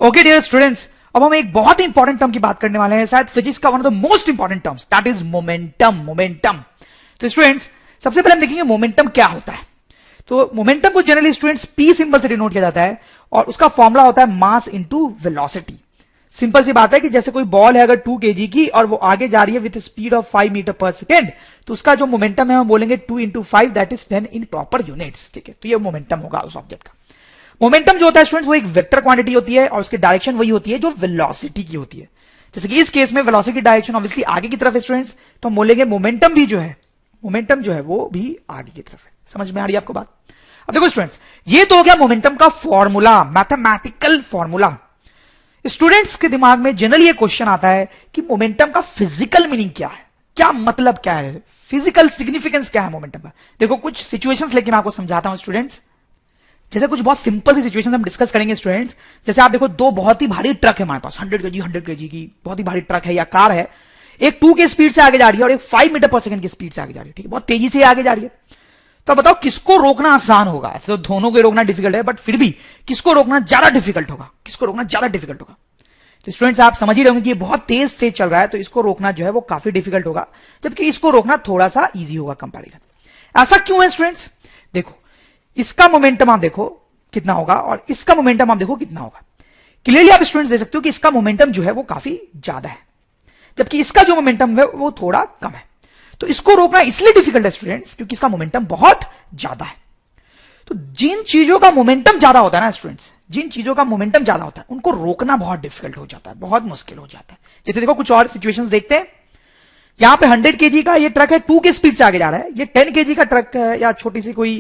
Okay dear students, अब हम एक बहुत ही इंपॉर्टेंट टर्म की बात करने वाले हैं, शायद फिजिक्स का one of the most important terms, that is momentum. Momentum. तो स्टूडेंट्स सबसे पहले हम देखेंगे मोमेंटम क्या होता है। तो मोमेंटम को जनरली स्टूडेंट्स पी सिंबल से डिनोट किया जाता है और उसका फॉर्मूला होता है मास इनटू वेलोसिटी। सिंपल सी बात है कि जैसे कोई बॉल है अगर 2 kg की और वो आगे जा रही है with speed of 5 metre per second, तो उसका जो मोमेंटम है हम बोलेंगे 2 into 5, that is 10 in proper units. ठीक है, तो ये मोमेंटम होगा उस ऑब्जेक्ट का। मोमेंटम जो होता है स्टूडेंट्स वो एक वेक्टर क्वांटिटी होती है और उसकी डायरेक्शन वही होती है जो वेलोसिटी की होती है। जैसे कि इस केस में वेलोसिटी डायरेक्शन ऑब्वियसली आगे की तरफ है स्टूडेंट्स, तो हम बोलेंगे मोमेंटम भी जो है, मोमेंटम जो है वो भी आगे की तरफ है। समझ में आ रही है आपको बात? अब देखो स्टूडेंट्स, ये तो हो गया मोमेंटम का फॉर्मूला, मैथमेटिकल फॉर्मूला। स्टूडेंट्स के दिमाग में जनरली ये क्वेश्चन आता है कि मोमेंटम का फिजिकल मीनिंग क्या है, क्या मतलब क्या है, फिजिकल सिग्निफिकेंस क्या है मोमेंटम का। देखो कुछ सिचुएशंस लेके मैं आपको समझाता हूं स्टूडेंट्स। जैसे कुछ बहुत सिंपल सी सिचुएशंस हम डिस्कस करेंगे स्टूडेंट्स। जैसे आप देखो दो बहुत ही भारी ट्रक है हमारे पास, 100 kg की बहुत ही भारी ट्रक है या कार है। एक 2 के स्पीड से आगे जा रही है और एक 5 मीटर पर सेकंड की स्पीड से आगे जा रही है। ठीक है, बहुत तेजी से आगे जा रही है। तो बताओ किसको रोकना आसान होगा? तो दोनों को रोकना डिफिकल्ट है, बट फिर भी किसको रोकना ज्यादा डिफिकल्ट होगा? किसको रोकना ज्यादा डिफिकल्ट होगा? तो स्टूडेंट्स आप समझ ही रहे होंगे कि ये बहुत तेज से चल रहा है, तो इसको रोकना जो है वो काफी डिफिकल्ट होगा, जबकि इसको रोकना थोड़ा सा इजी होगा कंपैरिजन। ऐसा क्यों है स्टूडेंट्स? देखो इसका मोमेंटम आप देखो कितना होगा और इसका मोमेंटम आप देखो कितना होगा। क्लियरली आप स्टूडेंट्स देख सकते हो कि इसका मोमेंटम जो है वो काफी ज्यादा है, जबकि इसका जो मोमेंटम है वो थोड़ा कम है। तो इसको रोकना इसलिए डिफिकल्ट है स्टूडेंट्स क्योंकि इसका मोमेंटम बहुत ज्यादा है। तो जिन चीजों का मोमेंटम ज्यादा होता है ना स्टूडेंट्स, जिन चीजों का मोमेंटम ज्यादा होता है उनको रोकना बहुत डिफिकल्ट हो जाता है, बहुत मुश्किल हो जाता है। जैसे देखो कुछ और सिचुएशंस देखते हैं। यहां पे 100 kg का ये ट्रक है, 2 के स्पीड से आगे जा रहा है। ये 10 kg का ट्रक है या छोटी सी कोई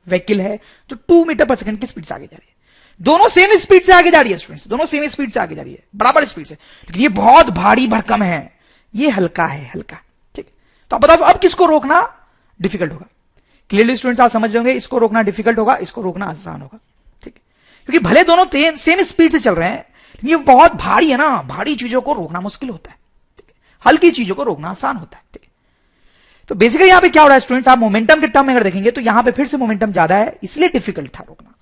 व्हीकल है जो 2 मीटर पर सेकंड की स्पीड से आगे जा रही है। दोनों सेम स्पीड से आगे जा रही है स्टूडेंट्स, दोनों सेम स्पीड से आगे जा रही है, बराबर स्पीड से, लेकिन ये बहुत भारी भरकम है, ये हल्का है, हल्का। ठीक, तो आप बताओ अब किसको रोकना डिफिकल्ट होगा? क्लियरली स्टूडेंट्स आप समझ रहे होंगे, इसको रोकना डिफिकल्ट होगा, इसको रोकना आसान होगा। ठीक, क्योंकि भले दोनों सेम स्पीड से चल रहे हैं, लेकिन ये बहुत भारी है ना, भारी चीजों को रोकना मुश्किल होता है, हल्की चीजों को रोकना आसान होता है। ठीक, तो बेसिकली यहां पे क्या हो रहा है स्टूडेंट्स, आप मोमेंटम के टर्म में अगर देखेंगे तो यहां पे फिर से मोमेंटम ज्यादा है इसलिए डिफिकल्ट था रोकना,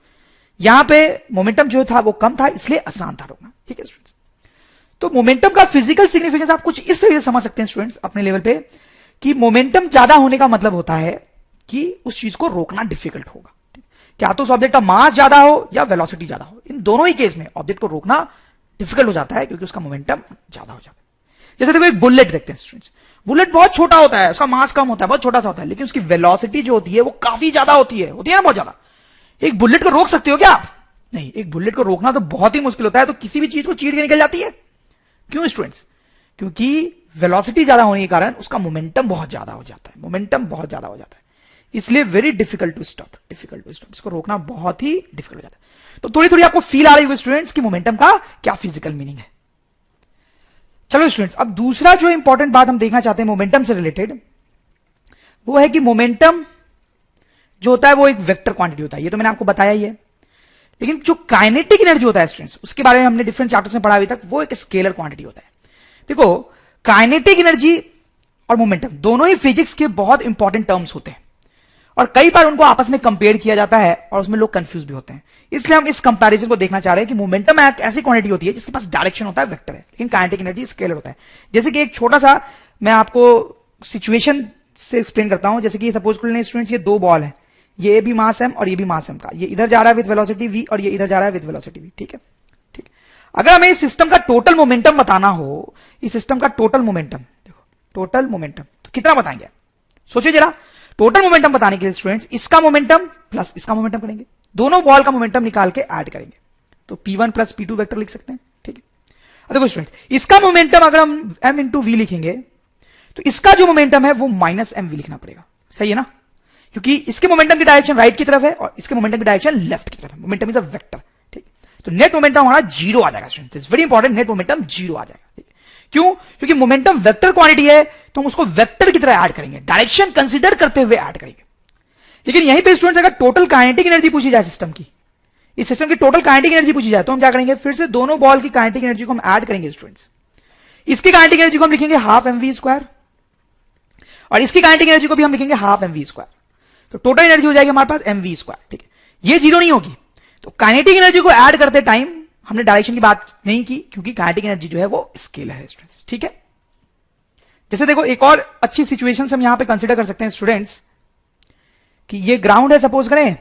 यहां पे मोमेंटम जो था वो कम था इसलिए आसान था रोकना। ठीक है स्टूडेंट्स, तो मोमेंटम का फिजिकल सिग्निफिकेंस आप कुछ इस तरीके से समझ सकते हैं स्टूडेंट्स अपने लेवल पे, कि मोमेंटम ज्यादा होने का मतलब होता है कि उस चीज को रोकना डिफिकल्ट होगा। क्या तो उस ऑब्जेक्ट का मास ज्यादा हो या वेलोसिटी ज्यादा हो, इन दोनों ही केस में ऑब्जेक्ट को रोकना डिफिकल्ट हो जाता है क्योंकि उसका मोमेंटम ज्यादा हो जाता है। जैसे देखो एक बुलेट देखते हैं स्टूडेंट्स, बुलेट बहुत छोटा होता है, उसका मास कम होता है, बहुत छोटा सा होता है, लेकिन उसकी वेलोसिटी जो होती है वो काफी ज्यादा होती है ना, बहुत ज्यादा। एक बुलेट को रोक सकते हो क्या आप? नहीं, एक बुलेट को रोकना तो बहुत ही मुश्किल होता है, तो किसी भी चीज को चीर के निकल जाती है। क्यों स्टूडेंट्स? क्योंकि वेलोसिटी ज्यादा होने के कारण उसका मोमेंटम बहुत ज्यादा हो जाता है, मोमेंटम बहुत ज्यादा हो जाता है, इसलिए very difficult to stop, difficult to stop, इसको रोकना बहुत ही डिफिकल्ट हो जाता है। तो थोड़ी थोड़ी आपको फील आ रही होगी स्टूडेंट्स कि मोमेंटम का क्या फिजिकल मीनिंग है। चलो स्टूडेंट्स, अब दूसरा जो इंपॉर्टेंट बात हम देखना चाहते हैं मोमेंटम से रिलेटेड, वो है कि मोमेंटम जो होता है वो एक वेक्टर क्वांटिटी होता है, ये तो मैंने आपको बताया ही है। लेकिन जो काइनेटिक एनर्जी होता है स्टूडेंट्स, उसके बारे में हमने डिफरेंट चैप्टर्स में पढ़ा अभी तक, वो एक स्केलर क्वांटिटी होता है। देखो काइनेटिक एनर्जी और मोमेंटम दोनों ही फिजिक्स के बहुत इंपॉर्टेंट टर्म्स होते हैं और कई बार उनको आपस में कंपेयर किया जाता है और उसमें लोग कंफ्यूज भी होते हैं। इसलिए हम इस कंपैरिजन को देखना चाह रहे हैं कि मोमेंटम एक ऐसी क्वांटिटी होती है जिसके पास डायरेक्शन होता है, वेक्टर है, लेकिन काइनेटिक एनर्जी स्केलर होता है। जैसे कि एक छोटा सा मैं आपको सिचुएशन से एक्सप्लेन करता हूं। जैसे कि सपोज कर लें स्टूडेंट्स, ये दो बॉल है, ये भी मास एम और ये भी मास एम का, ये इधर जा रहा है विद वेलोसिटी वी और ये इधर जा रहा है विद वेलोसिटी वी। ठीक है, ठीक। अगर हमें इस सिस्टम का टोटल मोमेंटम बताना हो, इस सिस्टम का टोटल मोमेंटम, देखो टोटल मोमेंटम तो कितना बताएंगे? सोचिए जरा, टोटल मोमेंटम बताने के लिए स्टूडेंट्स इसका मोमेंटम प्लस इसका मोमेंटम करेंगे, दोनों बॉल का मोमेंटम निकाल के ऐड करेंगे, तो P1 प्लस P2 वेक्टर लिख सकते हैं। ठीक है, अब देखो स्टूडेंट्स, इसका मोमेंटम अगर हम m इंटू वी लिखेंगे तो इसका जो मोमेंटम है वो माइनस एम वी लिखना पड़ेगा। सही है ना, क्योंकि इसके मोमेंटम की डायरेक्शन राइट की तरफ है और इसके मोमेंटम की डायरेक्शन लेफ्ट की तरफ है। Momentum is a vector. ठीक, तो नेट मोमेंटम हमारा जीरो आ जाएगा students, it's very important, net momentum zero आ जाएगा। ठीक, क्यों? क्योंकि मोमेंटम वेक्टर क्वांटिटी है तो हम उसको वेक्टर की तरह ऐड करेंगे, डायरेक्शन कंसीडर करते हुए ऐड करेंगे। लेकिन यहीं पे स्टूडेंट्स अगर टोटल काइनेटिक एनर्जी पूछी जाए सिस्टम की, इस सिस्टम की टोटल काइनेटिक एनर्जी पूछी जाए तो हम क्या करेंगे? फिर से दोनों बॉल की काइनेटिक एनर्जी को हम ऐड करेंगे स्टूडेंट्स। इसकी काइनेटिक एनर्जी को हम लिखेंगे हाफ एम वी स्क्वायर और इसकी काइनेटिक एनर्जी को भी हम लिखेंगे हाफ एम वी स्क्वायर, तो टोटल एनर्जी हो जाएगी हमारे पास एम वी स्क्वायर। ठीक है, ये जीरो नहीं होगी, तो काइनेटिक एनर्जी को ऐड करते टाइम हमने डायरेक्शन की बात नहीं की क्योंकि काइनेटिक एनर्जी जो है वो स्केलर है स्टूडेंट्स, ठीक है। जैसे देखो एक और अच्छी सिचुएशन हम यहां पे कंसीडर कर सकते हैं स्टूडेंट्स कि ये ग्राउंड है सपोज करें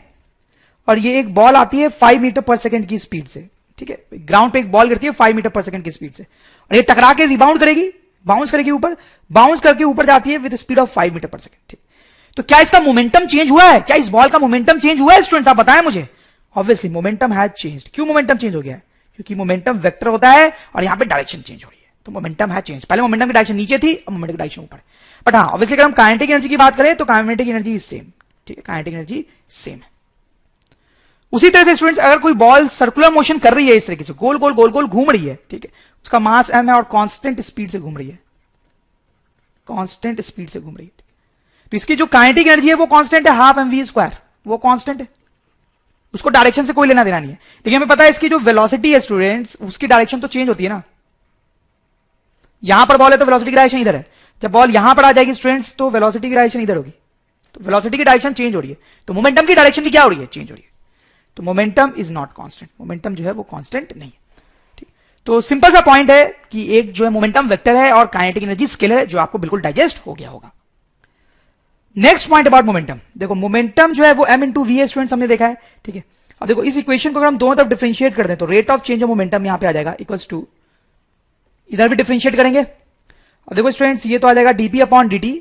और ये एक बॉल आती है 5 मीटर पर सेकंड की स्पीड से, ठीक है। ग्राउंड पे एक बॉल गिरती है 5 मीटर पर सेकंड की स्पीड से और ये टकरा के रिबाउंड करेगी, बाउंस करेगी ऊपर, बाउंस करके ऊपर जाती है with speed of 5 metre per second, ठीक। तो क्या इसका मोमेंटम चेंज हुआ है? क्या इस बॉल का मोमेंटम चेंज हुआ है स्टूडेंट्स? आप बताएं मुझे। Obviously momentum has changed. क्यों मोमेंटम चेंज हो गया है? क्योंकि मोमेंटम वेक्टर होता है और यहां पे डायरेक्शन चेंज हो रही है, तो मोमेंटम हैज चेंज। पहले मोमेंटम की डायरेक्शन नीचे थी, अब मोमेंटम की डायरेक्शन ऊपर है। बट हाँ ऑब्वियसली अगर हम काइनेटिक एनर्जी की बात करें तो काइनेटिक एनर्जी इज सेम, ठीक है। काइनेटिक एनर्जी सेम है। उसी तरह से स्टूडेंट्स अगर कोई बॉल सर्कुलर मोशन कर रही है इस तरीके से, गोल गोल गोल गोल घूम रही है, ठीक है, उसका मास m है और कांस्टेंट स्पीड से घूम रही है, कांस्टेंट स्पीड से घूम रही है, तो इसकी जो काइनेटिक एनर्जी है वो कांस्टेंट है, हाफ mv², वो कांस्टेंट है, उसको डायरेक्शन से कोई लेना देना नहीं है। लेकिन हमें पता है इसकी जो वेलोसिटी है स्टूडेंट्स, उसकी डायरेक्शन तो चेंज होती है ना। यहां पर बॉल है तो वेलोसिटी की डायरेक्शन इधर है, जब बॉल यहां पर आ जाएगी स्टूडेंट्स तो वेलोसिटी की डायरेक्शन इधर होगी, तो वेलोसिटी की डायरेक्शन चेंज हो रही है, तो मोमेंटम की डायरेक्शन भी क्या हो रही है? चेंज हो रही है। तो momentum is not constant, momentum जो है वो कांस्टेंट नहीं है, ठीक। तो सिंपल सा पॉइंट है कि एक जो है मोमेंटम वेक्टर है और काइनेटिक एनर्जी स्केलर है, जो आपको बिल्कुल डाइजेस्ट हो गया होगा। नेक्स्ट पॉइंट अबाउट मोमेंटम, देखो मोमेंटम जो है वो m इंटू वी है स्टूडेंट्स, हमने देखा है, ठीक है। अब देखो इस इक्वेशन को अगर हम दोनों तरफ डिफरेंशिएट कर दें तो rate of change of momentum यहां पे आ जाएगा इक्वल्स टू, इधर भी डिफरेंशिएट करेंगे। अब देखो स्टूडेंट्स ये तो आ जाएगा dp अपॉन dt,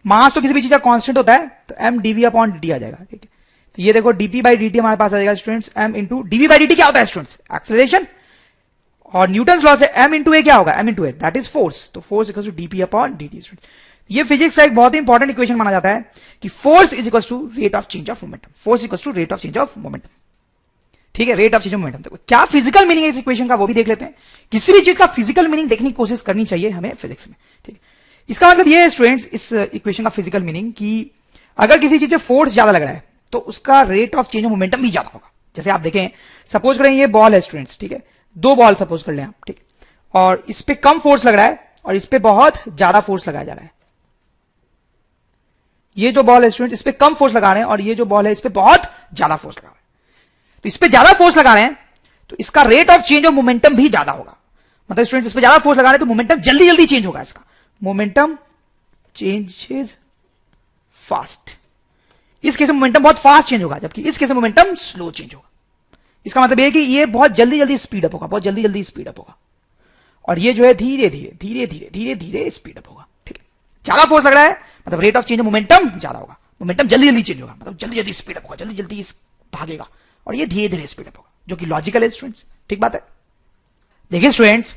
मास तो किसी भी चीज का कांस्टेंट होता है तो m dv अपॉन dt आ जाएगा, ठीक है। तो ये देखो dp बाई dt हमारे पास आ जाएगा students m into dv by dt क्या होता है स्टूडेंट्स? एक्सेलरेशन, और न्यूटन लॉ से m इंटू ए क्या होगा? m into a, that is force, तो force equals to dp upon dt students. ये फिजिक्स का एक बहुत ही इंपॉर्टेंट इक्वेशन माना जाता है कि force is equals to rate of change of momentum, force equals to rate of change of momentum, ठीक है, rate of change of momentum. देखो क्या फिजिकल मीनिंग है इस इक्वेशन का वो भी देख लेते हैं। किसी भी चीज का फिजिकल मीनिंग देखने की कोशिश करनी चाहिए हमें फिजिक्स में, ठीक है। इसका मतलब ये है स्टूडेंट्स इस इक्वेशन का फिजिकल मीनिंग कि अगर किसी चीज में फोर्स ज्यादा लग रहा है तो उसका rate of change of momentum भी ज्यादा होगा। जैसे आप देखें, सपोज करें ये बॉल है स्टूडेंट्स, ठीक है, दो बॉल सपोज कर लें आप, ठीक, और इस पे कम फोर्स लग रहा है और इस पे बहुत ज्यादा फोर्स लगाया जा रहा है। ये जो बॉल है स्टूडेंट इस पे कम फोर्स लगा रहे हैं और ये जो बॉल है इस पे बहुत ज्यादा फोर्स लगा रहे हैं। तो इस पे ज्यादा फोर्स लगा रहे हैं तो इसका rate of change of momentum भी ज्यादा होगा। मतलब स्टूडेंट इस पे ज्यादा फोर्स लगा रहे हैं तो मोमेंटम जल्दी जल्दी चेंज होगा, इसका मोमेंटम चेंजेस फास्ट। इस केस में मोमेंटम बहुत फास्ट चेंज होगा, जबकि इस केस में मोमेंटम स्लो चेंज होगा। इसका मतलब यह कि ये बहुत जल्दी जल्दी स्पीड अप होगा, बहुत जल्दी जल्दी स्पीड अप होगा, और ये जो है धीरे धीरे धीरे धीरे धीरे धीरे स्पीड अप होगा, ठीक है। ज्यादा फोर्स लग रहा है मतलब rate of change of momentum ज्यादा होगा, मोमेंटम जल्दी जल्दी चेंज होगा, मतलब जल्दी जल्दी स्पीड अप होगा, जल्दी जल्दी भागेगा, और ये धीरे धीरे स्पीड अप होगा, जो कि लॉजिकल है स्टूडेंट्स, ठीक बात है। देखिए स्टूडेंट्स,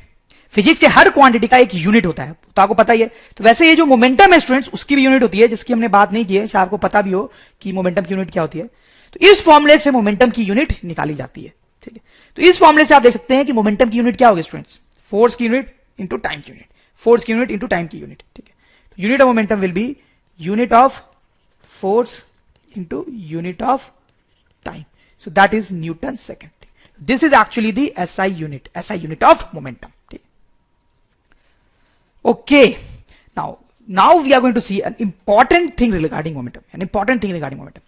फिजिक्स के हर क्वांटिटी का एक यूनिट होता है, तो आपको पता ही है। तो वैसे ये जो मोमेंटम है स्टूडेंट्स उसकी भी यूनिट होती है, जिसकी हमने बात नहीं की है, शायद आपको पता भी हो कि मोमेंटम की यूनिट क्या होती है। तो इस फॉर्मूले से मोमेंटम की यूनिट निकाली जाती है, ठीक है। तो इस फॉर्मूले से आप देख सकते हैं कि मोमेंटम की यूनिट क्या होगी स्टूडेंट्स? फोर्स की यूनिट इंटू टाइम की यूनिट, फोर्स की यूनिट इंटू टाइम की यूनिट, ठीक है। तो unit of momentum will be unit of force into unit of time, so that is Newton second. This is actually the SI unit of momentum, ठीक। Okay, now we are going to see an important thing regarding momentum, an important thing regarding momentum.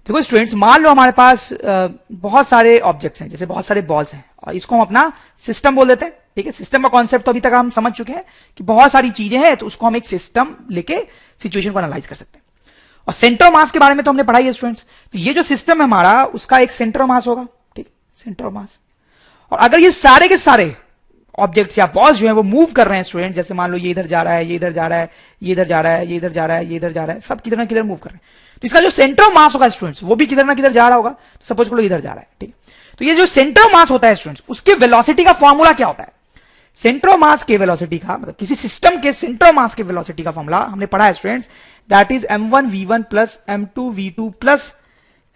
देखो students, मान लो हमारे पास बहुत सारे objects हैं, जैसे बहुत सारे बॉल्स हैं, और इसको हम अपना सिस्टम बोल देते हैं, ठीक है। सिस्टम का कॉन्सेप्ट तो अभी तक हम समझ चुके हैं कि बहुत सारी चीजें हैं, तो उसको हम एक सिस्टम लेके सिचुएशन को एनालाइज कर सकते हैं। और सेंटर ऑफ मास के बारे में तो हमने पढ़ाई है स्टूडेंट्स। तो ये जो सिस्टम है हमारा, उसका एक सेंटर ऑफ मास होगा, ठीक, सेंटर ऑफ मास। और अगर ये सारे के सारे ऑब्जेक्ट्स या बॉल्स जो है वो मूव कर रहे हैं स्टूडेंट, जैसे मान लो ये इधर जा रहा है, ये इधर जा रहा है, ये इधर जा रहा है, ये इधर जा रहा है, ये इधर जा रहा है, सब किधर ना किधर मूव कर रहे हैं, तो इसका जो सेंटर ऑफ मास होगा स्टूडेंट्स वो भी किधर ना किधर जा रहा होगा। तो सपोज करो इधर जा रहा है, ठीक। तो ये जो सेंटर ऑफ मास होता है स्टूडेंट्स, उसके वेलोसिटी का फॉर्मूला क्या होता है? सेंटर ऑफ मास के वेलोसिटी का मतलब किसी सिस्टम के सेंटर ऑफ मास के वेलोसिटी का फॉर्मूला हमने पढ़ा है students, that is m1 v1 plus m2 v2 plus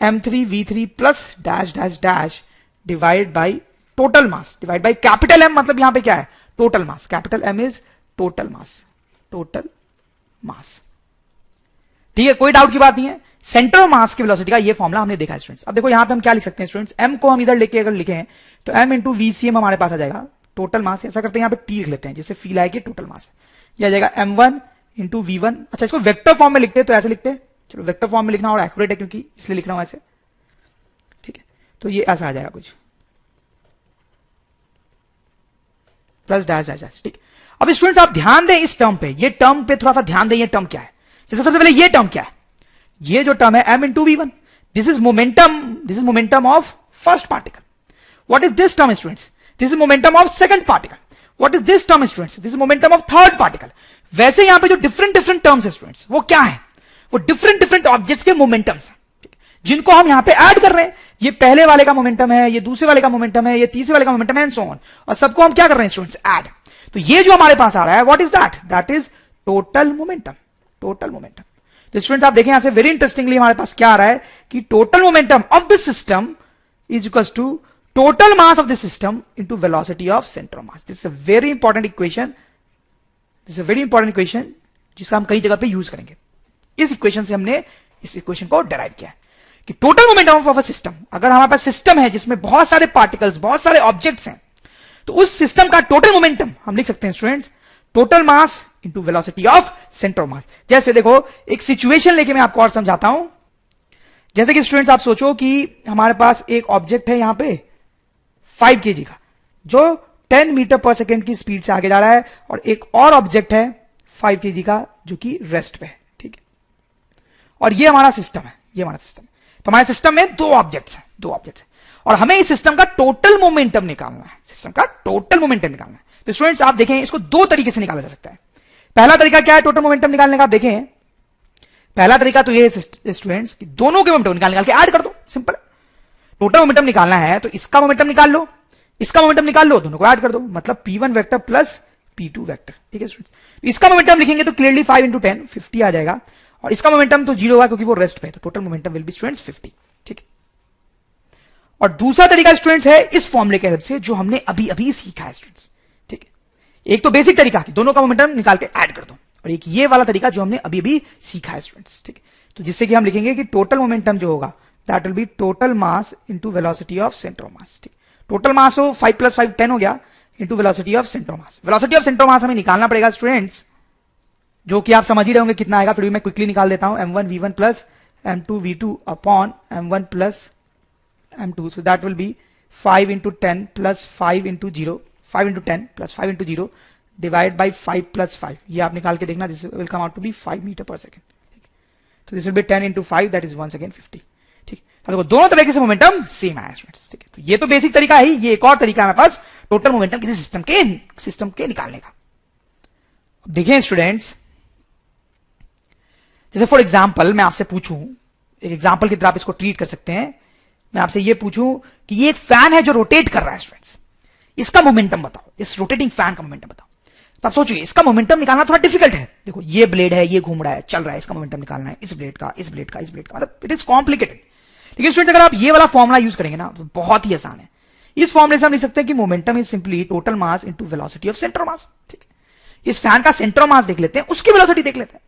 m3 v3 plus dash dash dash divide by total mass divide by capital M, मतलब यहां पे क्या है? Total mass. Capital M is total mass, total mass, ठीक है, कोई doubt की बात नहीं है। सेंटर ऑफ मास के वेलोसिटी का ये फॉर्मूला हमने देखा है स्टूडेंट्स। अब देखो यहां पे हम क्या लिख सकते हैं स्टूडेंट्स, M को हम इधर लेके अगर लिखें तो M इंटू VCM हमारे पास आ जाएगा टोटल मास। ऐसा करते हैं यहां पे T लिख लेते हैं जिससे फील आए कि टोटल मास है। यह आ जाएगा M1 इंटू V1। अच्छा, इसको वेक्टर फॉर्म में लिखते हैं तो ऐसे लिखते हैं, चलो वेक्टर फॉर्म में लिखना और एक्यूरेट है क्योंकि इसलिए लिख रहा हूं ऐसे, ठीक है। तो ये ऐसा आ जाएगा कुछ, प्लस डैश डैश डैश, ठीक। अब स्टूडेंट्स आप ध्यान दें इस टर्म पे, ये टर्म पे थोड़ा सा ध्यान दें, ये टर्म क्या है। जैसे सबसे पहले ये टर्म क्या है, ये जो टर्म है m into v1, this is momentum of first particle. What is this term students, this is momentum of second particle. What is this term students, this is momentum of third particle. वैसे यहां पे जो different different terms है students, वो क्या है, वो different different objects के मोमेंटम्स हैं, जिनको हम यहां पे ऐड कर रहे हैं। ये पहले वाले का मोमेंटम है, ये दूसरे वाले का मोमेंटम है, ये तीसरे वाले का मोमेंटम है, एंड सो ऑन। और सबको हम क्या कर रहे हैं स्टूडेंट्स, ऐड। तो ये जो हमारे पास आ रहा है, what is that, that is total momentum, total momentum. तो स्टूडेंट्स आप देखें यहां से वेरी इंटरेस्टिंगली हमारे पास क्या आ रहा है कि total momentum of the system is equals to total mass of the system into velocity of centre of mass. This is a very important equation, this is a very important equation जिसका हम कई जगह पे use करेंगे। इस equation से हमने इस इक्वेशन को डिराइव किया है कि total momentum of a system, अगर हमारे पास सिस्टम है जिसमें बहुत सारे पार्टिकल्स, बहुत सारे ऑब्जेक्ट्स हैं, तो उस सिस्टम का टोटल मोमेंटम हम लिख सकते हैं students total mass into velocity of centre of मास। जैसे देखो एक सिचुएशन लेके मैं आपको और समझाता हूं। जैसे कि स्टूडेंट्स आप सोचो कि हमारे पास एक ऑब्जेक्ट है यहां पे 5 kg का, जो 10 मीटर पर सेकेंड की स्पीड से आगे जा रहा है, और एक और ऑब्जेक्ट है 5 kg का जो कि रेस्ट पे है, ठीक है। और ये हमारा सिस्टम है, ये हमारा सिस्टम है। तो हमारे सिस्टम में दो ऑब्जेक्ट्स हैं, और हमें इस सिस्टम का टोटल मोमेंटम निकालना है, सिस्टम का टोटल मोमेंटम निकालना है। तो स्टूडेंट्स आप देखें इसको दो तरीके से निकाला जा सकता है। पहला तरीका क्या है टोटल मोमेंटम निकालने का, आप देखें पहला तरीका तो ये स्टूडेंट्स कि दोनों के मोमेंटम निकाल के ऐड कर दो, सिंपल। टोटल मोमेंटम निकालना है तो इसका मोमेंटम निकाल लो, इसका मोमेंटम निकाल लो, दोनों को ऐड कर दो, मतलब p1 vector plus p2 vector, ठीक है स्टूडेंट्स। इसका मोमेंटम लिखेंगे तो क्लियरली 5 इंटू 10 50 आ जाएगा, और इसका मोमेंटम तो 0 होगा क्योंकि वो रेस्ट पे है, तो total momentum will be students 50, ठीक है। और दूसरा तरीका स्टूडेंट्स है इस फॉर्मूले के हेल्प से जो हमने अभी अभी सीखा है स्टूडेंट्स, ठीक है। एक तो बेसिक तरीका कि दोनों का मोमेंटम निकाल के ऐड कर दो, और एक ये वाला तरीका जो हमने अभी अभी सीखा है स्टूडेंट्स, ठीक है। तो जिससे कि हम लिखेंगे कि टोटल मोमेंटम जो होगा that will be total mass into velocity of centre of mass, ठीक। टोटल मास तो 5 + 5 10 हो गया, into velocity of centre of mass. Velocity of centre of मास हमें निकालना पड़ेगा स्टूडेंट्स, जो कि आप समझ ही रहे होंगे कितना आएगा, फिर भी मैं क्विकली निकाल देता हूं, m1 v1 plus m2 v2 upon m1 plus m2, so that will be 5 into 10 plus 5 into 0, 5 into 10 plus 5 into 0 divide by 5 + 5। ये आप निकाल के देखना, this will come out to be 5 metre per second, तो this will be 10 into 5 that is once again 50, ठीक। तो देखो दोनों तरीके से मोमेंटम सेम आया स्टूडेंट्स, ठीक है। तो ये तो बेसिक तरीका है, ये एक और तरीका है हमारे पास टोटल मोमेंटम किसी सिस्टम के निकालने का। देखिए स्टूडेंट्स, जैसे फॉर एग्जांपल मैं आपसे पूछूं, एक एग्जांपल की तरह आप इसको ट्रीट कर सकते हैं, मैं आपसे ये पूछूं कि ये एक फैन है जो रोटेट कर रहा है स्टूडेंट्स, इसका मोमेंटम बताओ, इस रोटेटिंग फैन का मोमेंटम बताओ। तो आप सोचिए इसका मोमेंटम निकालना थोड़ा डिफिकल्ट है। देखो ये ब्लेड है, ये घूम रहा है, चल रहा है, इसका मोमेंटम निकालना है, इस ब्लेड का, इस ब्लेड का, इस ब्लेड का, मतलब इट इज कॉम्प्लिकेटेड। लेकिन स्टूडेंट्स अगर आप ये वाला फॉर्मुला यूज करेंगे ना तो बहुत ही आसान है। इस फॉर्मुले से हम लिख सकते हैं कि momentum is simply total mass into velocity of centre of mass, ठीक है। इस फैन का सेंटर ऑफ मास देख लेते हैं, उसकी वेलोसिटी देख लेते हैं।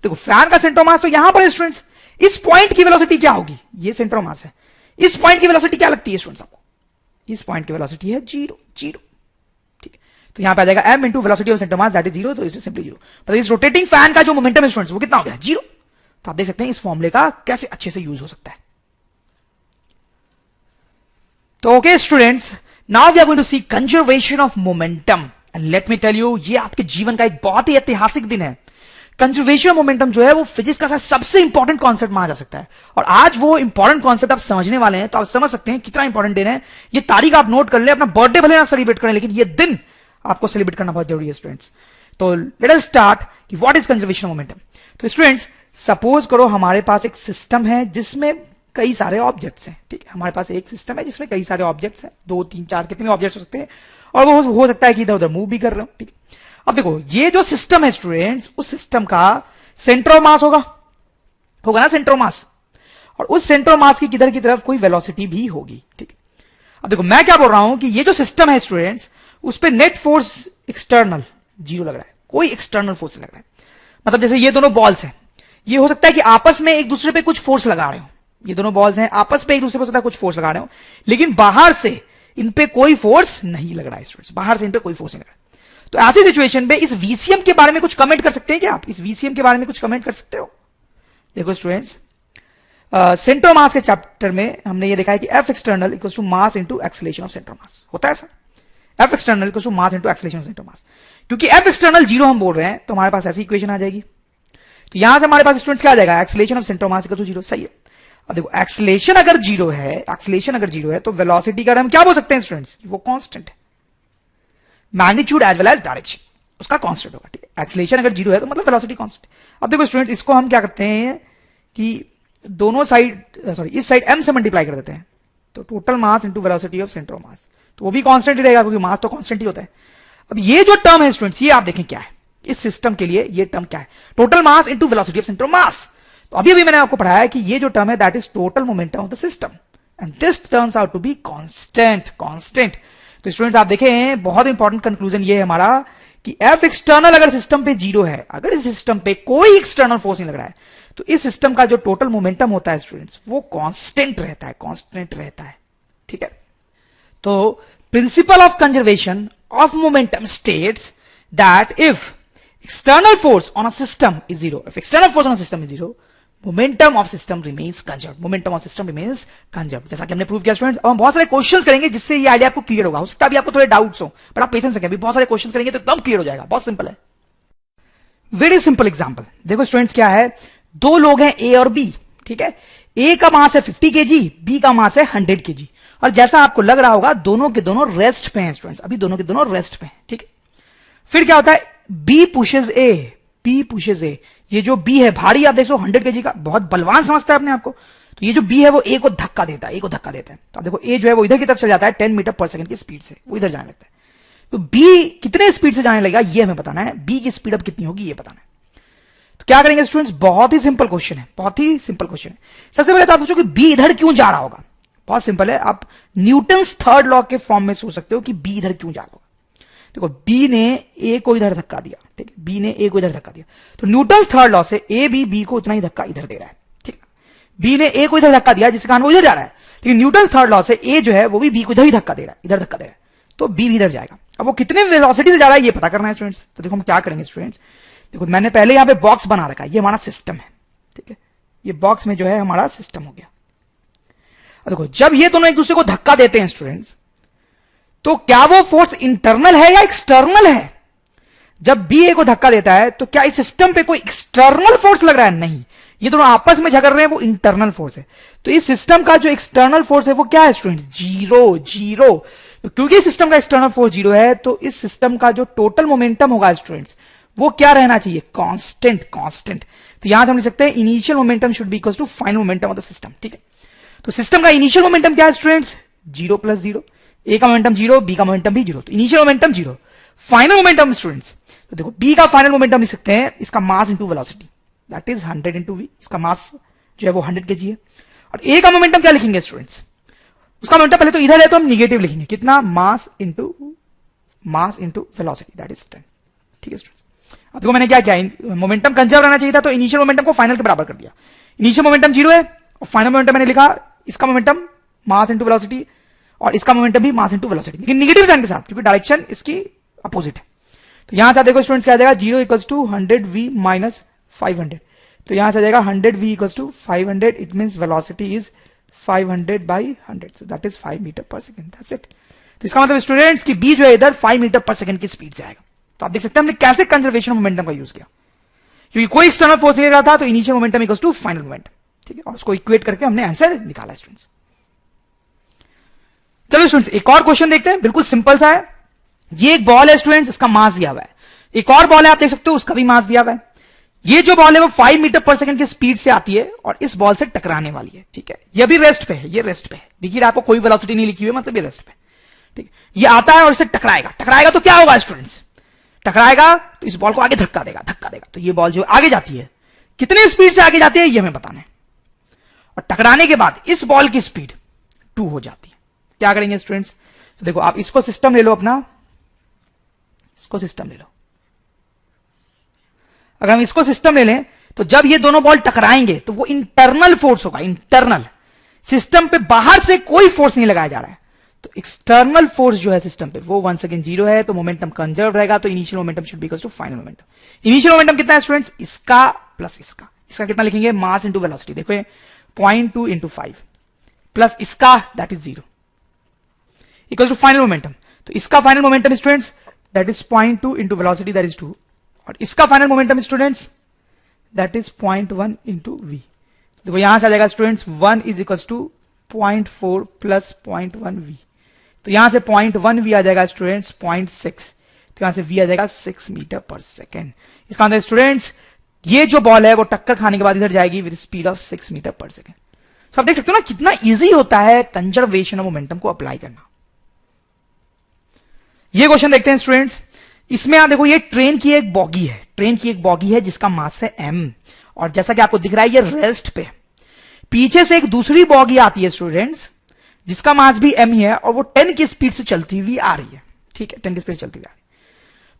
देखो फैन का सेंटर ऑफ मास तो यहां पर है स्टूडेंट्स, इस पॉइंट की वेलोसिटी क्या होगी, ये सेंटर ऑफ मास है, इस पॉइंट की वेलोसिटी क्या लगती है स्टूडेंट्स आपको, इस पॉइंट की वेलोसिटी है 0, ठीक है। तो यहां पे आ जाएगा m into velocity of centre mass that is 0, तो इज सिंपली 0। पर इस रोटेटिंग फैन का जो मोमेंटम है स्टूडेंट्स वो कितना हो गया, 0। तो आप देख सकते हैं इस फॉर्मूले का कैसे अच्छे से यूज हो सकता है। तो okay students, now we are going to see conservation of momentum, and let me tell you, ये आपके जीवन का एक बहुत ही ऐतिहासिक दिन है। कंजर्वेशन ऑफ मोमेंटम जो है वो फिजिक्स का सबसे इंपॉर्टेंट कॉन्सेप्ट माना जा सकता है, और आज वो इंपॉर्टेंट कॉन्सेप्ट आप समझने वाले हैं, तो आप समझ सकते हैं कितना इंपॉर्टेंट दिन है। ये तारीख आप नोट कर ले, अपना बर्थडे भले ना सेलिब्रेट करें, लेकिन ये दिन आपको सेलिब्रेट करना बहुत जरूरी है स्टूडेंट्स। तो लेट अस स्टार्ट कि what is conservation of momentum. तो स्टूडेंट्स सपोज करो हमारे पास एक सिस्टम है जिसमें कई सारे ऑब्जेक्ट्स हैं, ठीक है। हमारे पास एक सिस्टम है जिसमें कई सारे ऑब्जेक्ट्स हैं, 2 3 4 कितने ऑब्जेक्ट्स हो सकते हैं, और वो हो सकता है कि इधर उधर मूव भी कर रहे हो, ठीक है। अब देखो ये जो सिस्टम है स्टूडेंट्स, उस सिस्टम का सेंटर ऑफ मास होगा ना, सेंटर ऑफ मास, और उस सेंटर ऑफ मास की किधर की तरफ कोई वेलोसिटी भी होगी, ठीक है। अब देखो मैं क्या बोल रहा हूं कि ये जो सिस्टम है स्टूडेंट्स, उस पे नेट फोर्स एक्सटर्नल 0 लग रहा है, कोई एक्सटर्नल फोर्स लग रहा है। मतलब जैसे ये दोनों बॉल्स हैं, ये हो सकता है कि आपस में एक दूसरे पे कुछ फोर्स लगा रहे हो, ये दोनों बॉल्स हैं आपस में एक दूसरे पे कुछ फोर्स लगा रहे हो, लेकिन बाहर से इन पे कोई फोर्स नहीं लग रहा है स्टूडेंट्स, बाहर से इन पे कोई फोर्स नहीं लग रहा है। तो ऐसी सिचुएशन में इस वीसीएम के बारे में कुछ कमेंट कर सकते हैं क्या आप, इस वीसीएम के बारे में कुछ कमेंट कर सकते हो। देखो स्टूडेंट्स, सेंटर मास के चैप्टर में हमने ये देखा है कि F external equals to mass into acceleration of centre mass होता है sir. F external equal to mass into acceleration centre mass. क्योंकि एफ एक्सटर्नल 0 हम बोल रहे हैं तो हमारे पास ऐसी इक्वेशन आ जाएगी। तो यहां से हमारे पास स्टूडेंट्स क्या आ जाएगा, acceleration of centre mass equal to 0। सही है। अब देखो एक्सेलरेशन अगर 0 है, एक्सेलरेशन अगर 0 है तो वेलोसिटी का हम क्या बोल सकते हैं स्टूडेंट्स, वो कांस्टेंट है। Magnitude as well as direction उसका कांस्टेंट होगा। ठीक है, एक्सेलरेशन अगर 0 है तो मतलब वेलोसिटी कांस्टेंट। अब देखो स्टूडेंट्स, इसको हम क्या करते हैं कि दोनों साइड इस साइड m से मल्टीप्लाई कर देते हैं, तो total mass into velocity of centre of मास, तो वो भी कांस्टेंट ही रहेगा क्योंकि मास तो कांस्टेंट ही होता है। अब ये जो टर्म है स्टूडेंट्स, ये आप देखें क्या है, इस सिस्टम के लिए ये टर्म क्या है, total mass into velocity of centre of मास। तो अभी मैंने आपको पढ़ाया है कि ये जो टर्म है that is total momentum of the system and this turns out to be constant. तो स्टूडेंट्स आप देखें, बहुत इंपॉर्टेंट कंक्लूजन ये है हमारा कि एफ एक्सटर्नल अगर सिस्टम पे 0 है, अगर इस सिस्टम पे कोई एक्सटर्नल फोर्स नहीं लग रहा है, तो इस सिस्टम का जो टोटल मोमेंटम होता है स्टूडेंट्स वो कांस्टेंट रहता है। ठीक है, तो principle of conservation of momentum states that if external force on a system is 0, if external force on a system is 0, momentum of system remains conserved। जैसा कि हमने प्रूव किया स्टूडेंट्स। अब हम बहुत सारे क्वेश्चंस करेंगे जिससे ये आइडिया आपको क्लियर होगा। हो सकता है अभी आपको थोड़े डाउट्स हो, बट आप पेशेंस रखें, अभी बहुत सारे क्वेश्चंस करेंगे तो एकदम क्लियर हो जाएगा। बहुत सिंपल है, वेरी सिंपल एग्जांपल। देखो स्टूडेंट्स क्या है, दो लोग हैं ए और बी। ठीक है, ए का मास है 50 kg, बी का मास है 100 kg, और जैसा आपको लग रहा होगा दोनों के दोनों रेस्ट पे हैं स्टूडेंट्स, अभी दोनों के दोनों रेस्ट पे हैं। ठीक है, फिर क्या होता है, बी पुशेज ए, ये जो बी है भारी, आप देखो 100 kg का, बहुत बलवान समझता है अपने आपको, तो ये जो बी है वो ए को धक्का देता है। तो आप देखो ए जो है वो इधर की तरफ चल जाता है 10 मीटर पर सेकंड की स्पीड से, वो इधर जाने लगता है। तो बी कितने स्पीड से जाने लगेगा ये हमें बताना है, बी की स्पीड अब कितनी होगी ये बताना है। तो क्या करेंगे स्टूडेंट्स, बहुत ही सिंपल क्वेश्चन है। सबसे पहले तो आप सोचो कि बी इधर क्यों जा रहा होगा। बहुत सिंपल है, आप न्यूटन्स थर्ड लॉ के फॉर्म में सोच सकते हो कि बी इधर क्यों जा रहा होगा। देखो बी ने ए को इधर धक्का दिया, ठीक है, बी ने ए को इधर धक्का दिया, तो न्यूटन्स थर्ड लॉ से ए बी को उतना ही धक्का इधर दे रहा है। ठीक है, बी ने ए को इधर धक्का दिया जिसके कारण वो इधर जा रहा है, लेकिन न्यूटन्स थर्ड लॉ से ए जो है वो भी बी को इधर ही धक्का दे रहा है, तो बी भी इधर जाएगा। अब वो कितने वेलोसिटी से जा रहा है ये पता करना है स्टूडेंट्स। तो देखो हम क्या करेंगे स्टूडेंट्स, देखो मैंने पहले यहां पे बॉक्स बना रखा है, ये हमारा सिस्टम है। ठीक है, ये बॉक्स में जो है हमारा सिस्टम हो गया। अब देखो जब ये दोनों एक दूसरे को धक्का देते हैं स्टूडेंट्स, तो क्या वो फोर्स इंटरनल है या एक्सटर्नल है। जब बी ए को धक्का देता है तो क्या इस सिस्टम पे कोई एक्सटर्नल फोर्स लग रहा है, नहीं, ये दोनों आपस में झगड़ रहे हैं, वो इंटरनल फोर्स है। तो इस सिस्टम का जो एक्सटर्नल फोर्स है वो क्या है स्टूडेंट्स, जीरो। तो क्योंकि सिस्टम का एक्सटर्नल फोर्स 0 है, तो इस सिस्टम का जो टोटल मोमेंटम होगा स्टूडेंट्स वो क्या रहना चाहिए, कांस्टेंट। तो यहां से हम लिख सकते हैं initial momentum should be equal to final momentum of the system. ठीक है, तो सिस्टम का इनिशियल मोमेंटम क्या है स्टूडेंट्स, 0 + 0, ए का मोमेंटम 0, बी का मोमेंटम भी 0, तो initial momentum 0। Final momentum students, तो देखो बी का फाइनल मोमेंटम लिख सकते हैं इसका mass into velocity, that is 100 into v, इसका मास जो है वो 100 kg है। और ए का मोमेंटम क्या लिखेंगे स्टूडेंट्स, उसका मोमेंटम पहले तो इधर है तो हम निगेटिव लिखेंगे, कितना, मास इंटू वेलोसिटी, दैट इज 10। ठीक है स्टूडेंट्स, अब देखो मैंने क्या किया, मोमेंटम कंजर्व रहना चाहिए था, तो इनिशियल मोमेंटम को फाइनल के बराबर कर दिया। इनिशियल मोमेंटम 0 है और फाइनल मोमेंटम मैंने लिखा इसका मोमेंटम मास इंटू वेलोसिटी और इसका मोमेंटम भी मास इंटू वेलोसिटी, लेकिन नेगेटिव साइन के साथ क्योंकि डायरेक्शन इसकी अपोजिट है। तो यहां से देखो स्टूडेंट्स क्या आ जाएगा, 0 = 100v - 500, तो यहां से आ जाएगा 100v = 500, it means velocity is 500/100, so that is 5 metre per second, that's it. तो इसका मतलब स्टूडेंट्स की बी जो है इधर 5 मीटर पर सेकंड की स्पीड से आएगा। तो आप देख सकते हैं हमने कैसे कंजर्वेशन ऑफ मोमेंटम का यूज किया, क्योंकि कोई एक्सटर्नल फोर्स नहीं रहा था, तो initial momentum equals to final momentum. ठीक है, और उसको इक्वेट करके हमने आंसर निकाला स्टूडेंट्स। चलो स्टूडेंट्स एक और क्वेश्चन देखते हैं, बिल्कुल सिंपल सा है। ये एक बॉल है स्टूडेंट्स, इसका मास दिया हुआ है, एक और बॉल है आप देख सकते हो उसका भी मास दिया हुआ है। ये जो बॉल है वो 5 मीटर पर सेकंड की स्पीड से आती है और इस बॉल से टकराने वाली है। ठीक है, ये भी रेस्ट पे है, ये रेस्ट पे है, देखिए आपको कोई वेलोसिटी नहीं लिखी हुई है, मतलब ये रेस्ट पे। ठीक है, ये आता है और इसे टकराएगा तो क्या होगा स्टूडेंट्स, टकराएगा तो इस बॉल को आगे धक्का देगा, तो ये बॉल जो आगे जाती है, कितनी स्पीड से आगे जाती है ये हमें बताना है, और टकराने के बाद इस बॉल की स्पीड 2 हो जाती है। क्या करेंगे स्टूडेंट्स, तो देखो आप इसको सिस्टम ले लो अपना, इसको सिस्टम ले लो। अगर हम इसको सिस्टम ले लें तो जब ये दोनों बॉल टकराएंगे तो वो इंटरनल फोर्स होगा, इंटरनल, सिस्टम पे बाहर से कोई फोर्स नहीं लगाया जा रहा है। तो एक्सटर्नल फोर्स जो है सिस्टम पे वो वंस अगेन 0 है, तो मोमेंटम कंजर्व रहेगा, तो initial momentum should be equal to final momentum. Initial momentum कितना है स्टूडेंट्स, इसका प्लस इसका कितना लिखेंगे, मास इंटू वेलोसिटी, देखो 0.2 × 5 प्लस इसका that is 0 equal to final momentum. तो इसका final momentum students that is 0.2 into velocity that is 2, और इसका final momentum students that is 0.1 into v. देखो यहां से आ जाएगा students 1 is equal to 0.4 plus 0.1 v, तो यहां से 0.1 वी आ जाएगा स्टूडेंट्स 0.6, तो यहां से वी आ जाएगा 6 मीटर पर सेकेंड। इसका मतलब स्टूडेंट्स ये जो बॉल है वो टक्कर खाने के बाद इधर जाएगी with speed of 6 metre per second. तो आप देख सकते हो ना कितना इजी होता है कंजर्वेशन ऑफ मोमेंटम को अप्लाई करना। ये क्वेश्चन देखते हैं स्टूडेंट्स, इसमें आप देखो ये ट्रेन की एक बॉगी है, ट्रेन की एक बॉगी है जिसका मास है m, और जैसा कि आपको दिख रहा है ये रेस्ट पे, पीछे से एक दूसरी बॉगी आती है स्टूडेंट्स जिसका मास भी m ही है, और वो 10 की स्पीड से चलती हुई आ रही है, ठीक है, 10 की स्पीड से चलती हुई आ रही है।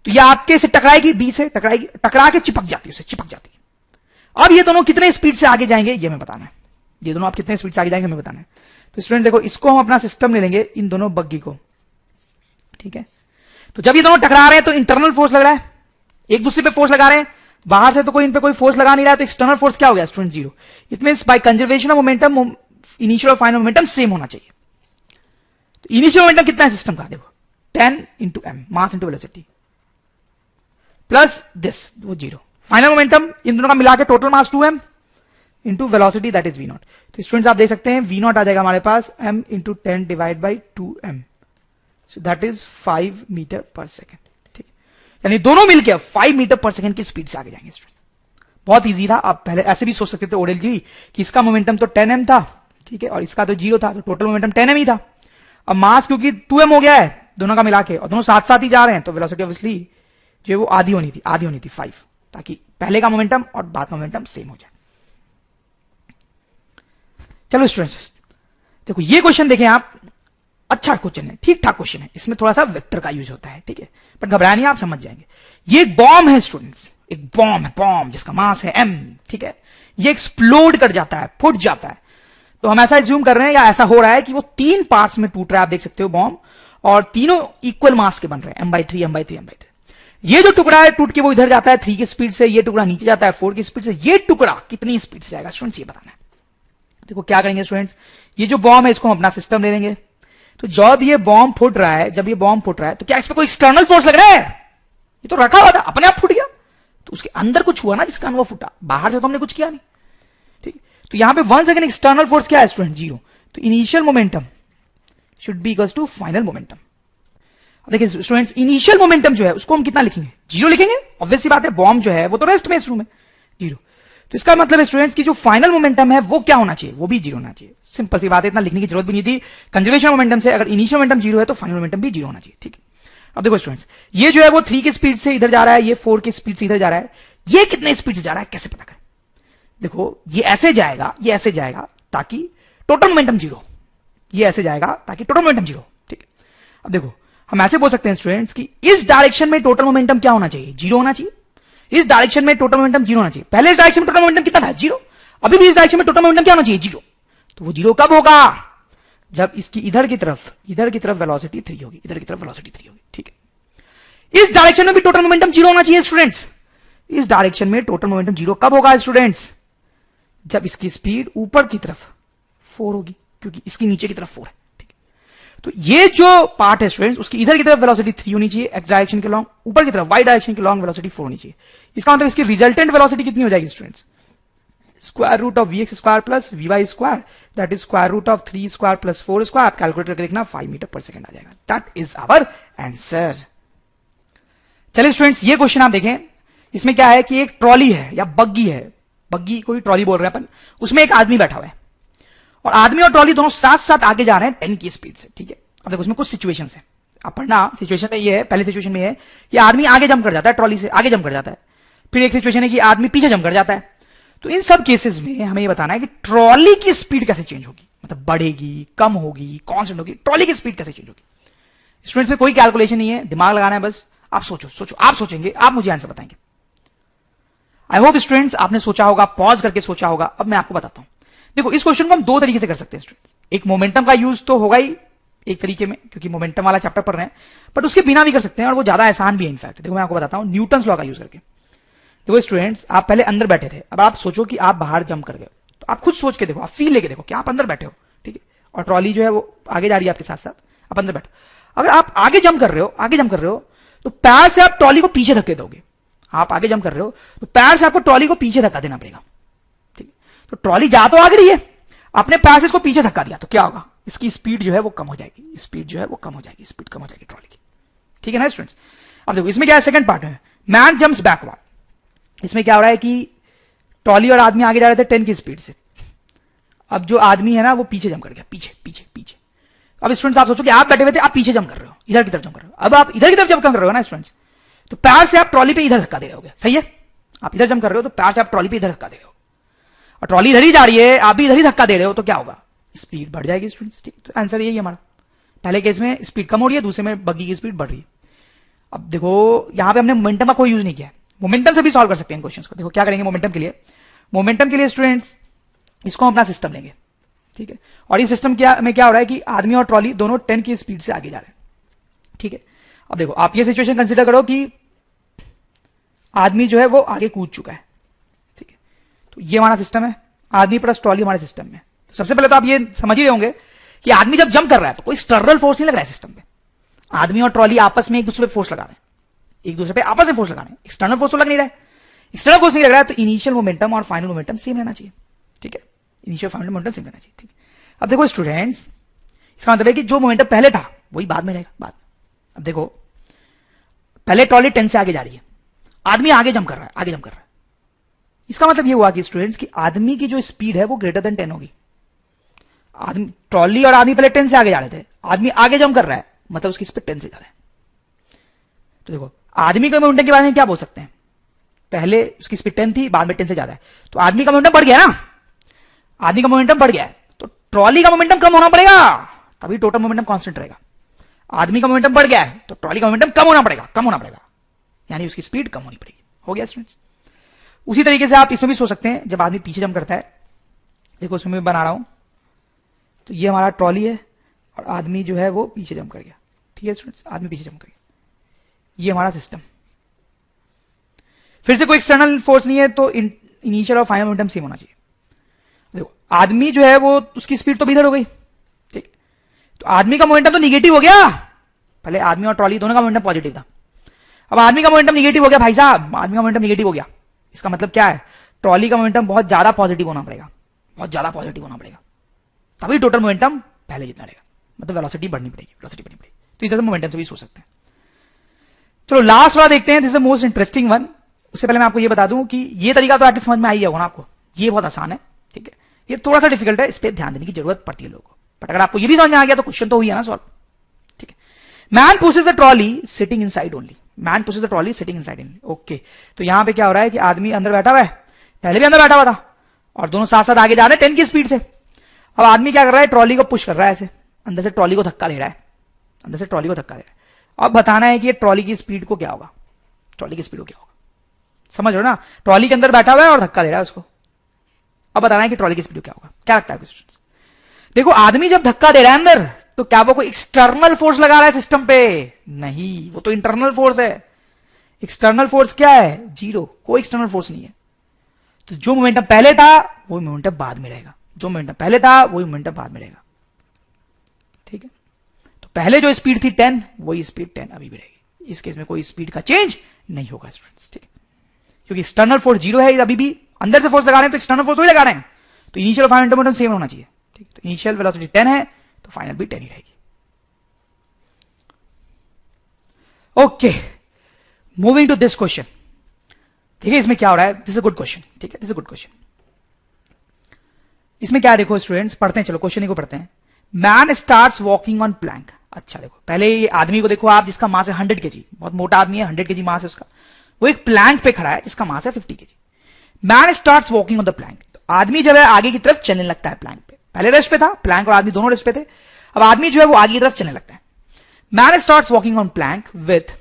तो ये आपके से टकराएगी, बी से टकराएगी, टकरा के चिपक जाती है, उससे चिपक जाती है। अब ये दोनों कितने स्पीड से आगे जाएंगे ये हमें बताना है, ये दोनों आप कितने स्पीड से आगे जाएंगे हमें बताना है। तो स्टूडेंट देखो इसको हम अपना सिस्टम ले लेंगे, इन दोनों बग्गी को, ठीक है। तो जब ये दोनों टकरा रहे हैं तो इंटरनल फोर्स लग रहा है, एक दूसरे पे फोर्स लगा रहे हैं, बाहर से तो कोई इन पे कोई फोर्स लगा नहीं रहा है, तो एक्सटर्नल फोर्स क्या हो गया student 0। It means by conservation of momentum initial और फाइनल मोमेंटम सेम होना चाहिए। तो इनिशियल मोमेंटम कितना है सिस्टम का, देखो 10 into m, mass into velocity, plus this वो 0। फाइनल मोमेंटम इन दोनों का मिला के total mass 2m into velocity that is v0। तो स्टूडेंट्स आप देख सकते हैं v0 आ जाएगा हमारे पास m into 10 divide by 2m, so that is 5 metre per second, ठीक, यानी दोनों मिलकर 5 मीटर पर सेकेंड की स्पीड से आगे जाएंगे स्टूडेंट्स। बहुत इजी था, आप पहले ऐसे भी सोच सकते थे ओडेल की कि इसका मोमेंटम तो 10m था, ठीक है, और इसका तो 0 था, तो टोटल मोमेंटम 10m ही था। अब मास क्योंकि 2m हो गया है दोनों का मिला के, और दोनों साथ साथ ही जा रहे हैं, तो वेलोसिटी ऑब्वियसली जो वो आधी होनी थी 5, ताकि पहले का मोमेंटम और बाद का मोमेंटम सेम हो जाए। चलो स्टूडेंट्स देखो ये क्वेश्चन देखें आप, अच्छा क्वेश्चन है, ठीक ठाक क्वेश्चन है, इसमें थोड़ा सा वेक्टर का यूज होता है, ठीक है, पर घबराया नहीं, आप समझ जाएंगे। ये एक बॉम्ब है स्टूडेंट्स, एक बॉम्ब है, बॉम्ब जिसका मास है m, ठीक है, ये एक्सप्लोड कर जाता है, फूट जाता है। तो हम ऐसा एज्यूम कर रहे हैं या ऐसा हो रहा है कि वो 3 पार्ट्स में टूट रहा है, आप देख सकते हो बॉम्ब, और तीनों इक्वल मास के बन रहे हैं, m/3 m/3 m/3। ये जो टुकड़ा है टूट के वो इधर जाता है 3 की स्पीड से, ये टुकड़ा नीचे जाता है 4 की स्पीड से, ये टुकड़ा कितनी स्पीड से जाएगा स्टूडेंट्स ये बताना है। देखो क्या करेंगे स्टूडेंट्स, ये जो बॉम्ब है इसको हम अपना सिस्टम ले लेंगे। तो जब ये बॉम्ब फूट रहा है, जब ये बॉम्ब फूट रहा है, तो क्या इस पर कोई एक्सटर्नल फोर्स लग रहा है, ये तो रखा हुआ था अपने आप फूट गया, तो उसके अंदर कुछ हुआ ना जिसके कारण वो फूटा, बाहर से तो हमने कुछ किया नहीं, ठीक। तो यहां पे 1 सेकंड एक्सटर्नल फोर्स क्या है स्टूडेंट 0, तो initial momentum should be equals to final momentum. देखिए स्टूडेंट्स इनिशियल मोमेंटम जो है उसको हम कितना लिखेंगे, 0 लिखेंगे, ऑब्वियस सी बात है, बॉम्ब जो है वो तो रेस्ट में इस रूम में 0। तो इसका मतलब है स्टूडेंट्स की जो फाइनल मोमेंटम है वो क्या होना चाहिए, वो भी 0 होना चाहिए। सिंपल सी बात है, इतना लिखने की जरूरत भी नहीं थी। कंजर्वेशन मोमेंटम से अगर इनिशियल मोमेंटम 0 है तो फाइनल मोमेंटम भी 0 होना चाहिए, ठीक है। अब देखो स्टूडेंट्स ये जो है वो 3 की स्पीड से इधर जा रहा है, ये 4 की स्पीड से इधर जा रहा है, ये कितने स्पीड से जा रहा है कैसे पता करें। देखो ये ऐसे जाएगा, ये ऐसे जाएगा ताकि टोटल मोमेंटम 0, ये ऐसे जाएगा ताकि टोटल मोमेंटम 0, ठीक है। अब देखो हम ऐसे बोल सकते हैं स्टूडेंट्स कि इस डायरेक्शन में टोटल मोमेंटम क्या होना चाहिए, 0 होना चाहिए। इस डायरेक्शन में टोटल मोमेंटम 0 होना चाहिए। पहले इस डायरेक्शन में टोटल मोमेंटम कितना था 0, अभी भी इस डायरेक्शन में टोटल मोमेंटम क्या होना चाहिए 0। तो वो 0 कब होगा, जब इसकी इधर की तरफ वेलोसिटी 3 होगी, इधर की तरफ वेलोसिटी 3 होगी, ठीक है। इस डायरेक्शन में भी टोटल मोमेंटम 0 होना चाहिए स्टूडेंट्स। इस डायरेक्शन में टोटल मोमेंटम 0 कब होगा स्टूडेंट्स, जब इसकी स्पीड ऊपर की तरफ 4 होगी, क्योंकि इसकी नीचे की तरफ 4 है, ठीक है। तो ये जो पार्ट है स्टूडेंट्स उसकी इधर की तरफ वेलोसिटी 3 होनी चाहिए एक्स डायरेक्शन के लॉन्ग, ऊपर की तरफ वाई डायरेक्शन के लॉन्ग वेलोसिटी 4 होनी चाहिए। इसका मतलब इसकी रिजल्टेंट वेलोसिटी कितनी हो जाएगी students, square root of vx square plus vy square, that is square root of 3 square plus 4 square. आप कैलकुलेट करके देखना 5 मीटर पर सेकंड आ जाएगा। That is our answer. चलिए स्टूडेंट्स ये क्वेश्चन आप देखें, इसमें क्या है कि एक ट्रॉली है या बग्गी है, बग्गी कोई ट्रॉली बोल रहे हैं अपन, उसमें एक आदमी बैठा हुआ है और आदमी और ट्रॉली दोनों साथ साथ आगे जा रहे हैं 10 की स्पीड से, ठीक है। अब देखो उसमें कुछ सिचुएशन है, आप पढ़ना। सिचुएशन में ये है, पहले सिचुएशन में ये है कि आदमी आगे जंप कर जाता है, ट्रॉली से आगे जंप कर जाता है। फिर एक सिचुएशन है कि आदमी पीछे जंप कर जाता है। तो इन सब केसेस में हमें ये बताना है कि ट्रॉली की स्पीड कैसे चेंज होगी, मतलब बढ़ेगी, कम होगी, कांस्टेंट होगी, ट्रॉली की स्पीड कैसे चेंज होगी। स्टूडेंट्स में कोई कैलकुलेशन नहीं है, दिमाग लगाना है बस। आप सोचो, आप सोचेंगे, आप मुझे आंसर बताएंगे। आई होप स्टूडेंट्स आपने सोचा होगा, पॉज करके सोचा होगा। अब मैं आपको बताता हूं। देखो इस क्वेश्चन को हम 2 तरीके से कर सकते हैं स्टूडेंट्स। एक मोमेंटम का यूज तो होगा ही एक तरीके में, क्योंकि मोमेंटम वाला चैप्टर पढ़ रहे हैं, बट उसके बिना भी कर सकते हैं और वो ज्यादा आसान भी है इनफैक्ट। देखो मैं आपको बताता हूं न्यूटन्स लॉ का यूज करके। देखो स्टूडेंट्स आप पहले अंदर बैठे थे, अब आप सोचो कि आप बाहर जंप कर गए। तो आप खुद सोच के देखो, आप फील लेके देखो कि आप अंदर बैठे हो, ठीक है, और ट्रॉली जो है वो आगे जा रही है आपके साथ साथ, आप अंदर बैठो। अगर आप आगे जंप कर रहे हो तो पैर से आप ट्रॉली को पीछे धक्के दोगे। आप आगे जंप कर रहे हो तो पैर से आपको ट्रॉली को पीछे धक्का देना पड़ेगा। ठीक है, तो ट्रॉली जा तो आगे रही है, आपने पैर से इसको पीछे धक्का दिया तो क्या होगा, इसकी स्पीड जो है वो कम हो जाएगी, स्पीड कम हो जाएगी ट्रॉली की। ठीक है ना स्टूडेंट्स। अब देखो इसमें क्या है, सेकंड पार्ट में मैन जंप्स बैकवर्ड। इसमें क्या हो रहा है कि ट्रॉली और आदमी आगे जा रहे थे 10 की स्पीड से, अब जो आदमी है ना वो पीछे जंप कर गया, पीछे। अब स्टूडेंट्स आप सोचो कि आप बैठे हुए थे, आप पीछे जंप कर रहे हो, इधर की तरफ जंप कर रहे हो। अब आप इधर की तरफ जंप कर रहे हो ना स्टूडेंट्स, तो पैर से आप ट्रॉली पे इधर धक्का दे रहे होगे। सही है, आप इधर जंप कर रहे हो तो पैर से आप ट्रॉली पे इधर धक्का दे रहे हो, और ट्रॉली इधर ही जा रही है, आप भी इधर ही धक्का दे रहे हो, तो क्या होगा, स्पीड बढ़ जाएगी स्टूडेंट्स। ठीक, तो आंसर यही है हमारा। पहले केस में स्पीड कम हो रही है, दूसरे में बग्गी की स्पीड बढ़ रही है। अब देखो यहां पे हमने मोमेंटम का कोई यूज नहीं किया, मोमेंटम से भी सॉल्व कर सकते हैं क्वेश्चन को। देखो क्या करेंगे मोमेंटम के लिए स्टूडेंट्स, इसको हम अपना सिस्टम लेंगे। ठीक है, और इस सिस्टम में क्या हो रहा है कि आदमी और ट्रॉली दोनों 10 की स्पीड से आगे जा रहे हैं। ठीक है, अब देखो आप ये सिचुएशन कंसीडर करो कि आदमी जो है वो आगे कूद चुका है। ठीक है, तो ये हमारा सिस्टम है, आदमी प्लस ट्रॉली हमारे सिस्टम में। तो सबसे पहले तो आप ये समझ ही रहे होंगे कि आदमी जब जंप कर रहा है तो कोई एक्सटर्नल फोर्स नहीं लग रहा है सिस्टम पे। आदमी और ट्रॉली आपस में एक दूसरे पे फोर्स लगा रहे हैं, एक दूसरे पे आपस में फोर्स लगा रहे हैं, एक्सटर्नल फोर्स तो लग नहीं रहा है। एक्सटर्नल फोर्स नहीं लग रहा है तो इनिशियल मोमेंटम और फाइनल मोमेंटम सेम रहना चाहिए। ठीक है, इनिशियल फाइनल मोमेंटम सेम रहना चाहिए। ठीक है, अब देखो स्टूडेंट्स, इसका मतलब है कि जो मोमेंटम पहले था वही बाद में रहेगा, बाद। अब देखो पहले ट्रॉली 10 से आगे जा रही है, आदमी आगे जंप कर रहा है, इसका मतलब ये हुआ कि स्टूडेंट्स की आदमी की जो स्पीड है वो ग्रेटर देन 10 होगी। आदमी, ट्रॉली और आदमी पहले 10 से आगे जा रहे थे, आदमी आगे जंप कर रहा है, मतलब उसकी स्पीड 10 से ज्यादा है। तो देखो आदमी के मोमेंटम के बारे में क्या बोल सकते हैं, पहले उसकी स्पीड 10 थी, बाद में 10 से ज्यादा है, तो आदमी का मोमेंटम बढ़ गया ना, आदमी का मोमेंटम बढ़ गया है, तो ट्रॉली का मोमेंटम कम होना पड़ेगा, तभी टोटल मोमेंटम कांस्टेंट रहेगा। आदमी का मोमेंटम बढ़ गया है तो ट्रॉली का मोमेंटम कम होना पड़ेगा, यानी उसकी स्पीड कम होनी पड़ेगी। हो गया स्टूडेंट्स। उसी तरीके से आप इसमें भी सोच सकते हैं, जब आदमी पीछे जंप करता है, देखो इसमें मैं बना रहा हूं, तो ये हमारा ट्रॉली है और आदमी जो है वो पीछे जंप कर गया। ठीक है स्टूडेंट्स, आदमी पीछे जंप कर गया, ये हमारा सिस्टम। फिर से कोई एक्सटर्नल फोर्स नहीं है तो इनिशियल और फाइनल मोमेंटम सेम होना चाहिए। देखो आदमी जो है वो उसकी स्पीड तो इधर हो गई, ठीक, तो आदमी का मोमेंटम तो निगेटिव हो गया। पहले आदमी और ट्रॉली दोनों का मोमेंटम पॉजिटिव था, अब आदमी का मोमेंटम निगेटिव हो गया। भाई साहब आदमी का मोमेंटम निगेटिव हो गया, इसका मतलब क्या है, ट्रॉली का मोमेंटम बहुत ज्यादा पॉजिटिव होना पड़ेगा, तभी टोटल मोमेंटम पहले जितना रहेगा, मतलब वेलोसिटी बढ़नी पड़ेगी। तो इस तरह से मोमेंटम से भी सोच सकते हैं। चलो लास्ट वाला देखते हैं, this is the most interesting one. उससे पहले मैं आपको ये बता दूं कि ये तरीका तो एटलीस्ट समझ में आ ही होगा ना आपको, ये बहुत आसान है। ठीक है, ये थोड़ा सा डिफिकल्ट है, इस पर ध्यान देने की जरूरत पड़ती है लोगों को, बट अगर आपको ये भी समझ में आ गया तो क्वेश्चन तो हुई है ना सॉल्व। ठीक है, man pushes a trolley sitting inside only, man pushes a trolley sitting inside only. Okay, तो यहां पे क्या हो रहा है कि आदमी अंदर बैठा हुआ है, पहले भी अंदर बैठा हुआ था, और दोनों साथ साथ आगे जा रहे हैं 10 की स्पीड से। अब आदमी क्या कर रहा है, ट्रॉली को पुश कर रहा है, ऐसे अंदर से ट्रॉली को धक्का दे रहा है, अब बताना है कि ये ट्रॉली की स्पीड को क्या होगा, समझ रहे हो ना, ट्रॉली के अंदर बैठा हुआ है और धक्का दे रहा है उसको। अब बताना है कि ट्रॉली की स्पीड क्या होगा, क्या लगता है क्वेश्चन। देखो आदमी जब धक्का दे रहा है अंदर, तो क्या वो कोई एक्सटर्नल फोर्स लगा रहा है सिस्टम पे, नहीं, वो तो इंटरनल फोर्स है। एक्सटर्नल फोर्स क्या है, जीरो, कोई एक्सटर्नल फोर्स नहीं है। तो जो मोमेंटम पहले था वही मोमेंटम बाद में रहेगा, ठीक है, तो पहले जो स्पीड थी 10, वही स्पीड 10 अभी भी रहेगी। इस केस में कोई स्पीड का चेंज नहीं होगा स्टूडेंट्स। ठीक है, क्योंकि एक्सटर्नल फोर्स जीरो है, अभी भी अंदर से फोर्स लगा रहे हैं तो एक्सटर्नल फोर्स वही लगा रहे हैं, तो इनिशियल और फाइनल मोमेंटम सेम होना चाहिए। ठीक है, तो इनिशियल वेलोसिटी 10 है तो फाइनल भी 10 ही रहेगी। Okay, moving to this question. देखिए इसमें क्या हो रहा है, this is a good question. ठीक है, this is a good question. इसमें क्या देखो स्टूडेंट्स, पढ़ते हैं, चलो क्वेश्चन को पढ़ते हैं। Man starts walking on plank. अच्छा देखो, पहले ये आदमी को देखो आप, जिसका मास है 100 केजी, बहुत मोटा आदमी है, 100 केजी मास है उसका, वो एक प्लैंक पे खड़ा है जिसका मास है 50 KG. Man starts walking on the Planck, तो आदमी जब है आगे की तरफ चलने लगता है प्लैंक पे, पहले रेस्ट पे था, प्लैंक और आदमी दोनों रेस्ट पे थे, अब आदमी जो है वो आगे की तरफ चलने लगता है। Man starts walking on plank with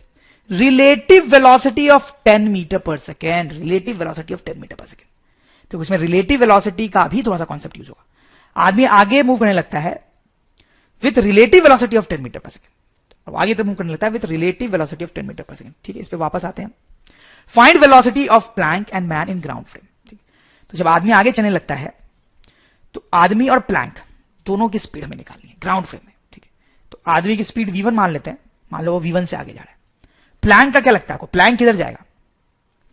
relative velocity of 10 metre per second, relative velocity of 10 metre per second. तो इसमें रिलेटिव वेलोसिटी का भी थोड़ा सा कॉन्सेप्ट यूज होगा। आदमी आगे मूव करने लगता है with relative velocity of 10 metre per second, अब आगे तक मूव करने लगता है with relative velocity of 10 metre per second. ठीक है, इस पे वापस आते हैं। Find velocity of plank and man in ground frame. ठीक, तो जब आदमी आगे चलने लगता है तो आदमी और प्लैंक दोनों की स्पीड हमें निकालनी है ग्राउंड फ्रेम में। ठीक है, तो आदमी की स्पीड v1 मान लेते हैं, मान लो वो v1 से आगे जा रहा है। प्लैंक का क्या लगता है आपको, प्लैंक किधर जाएगा,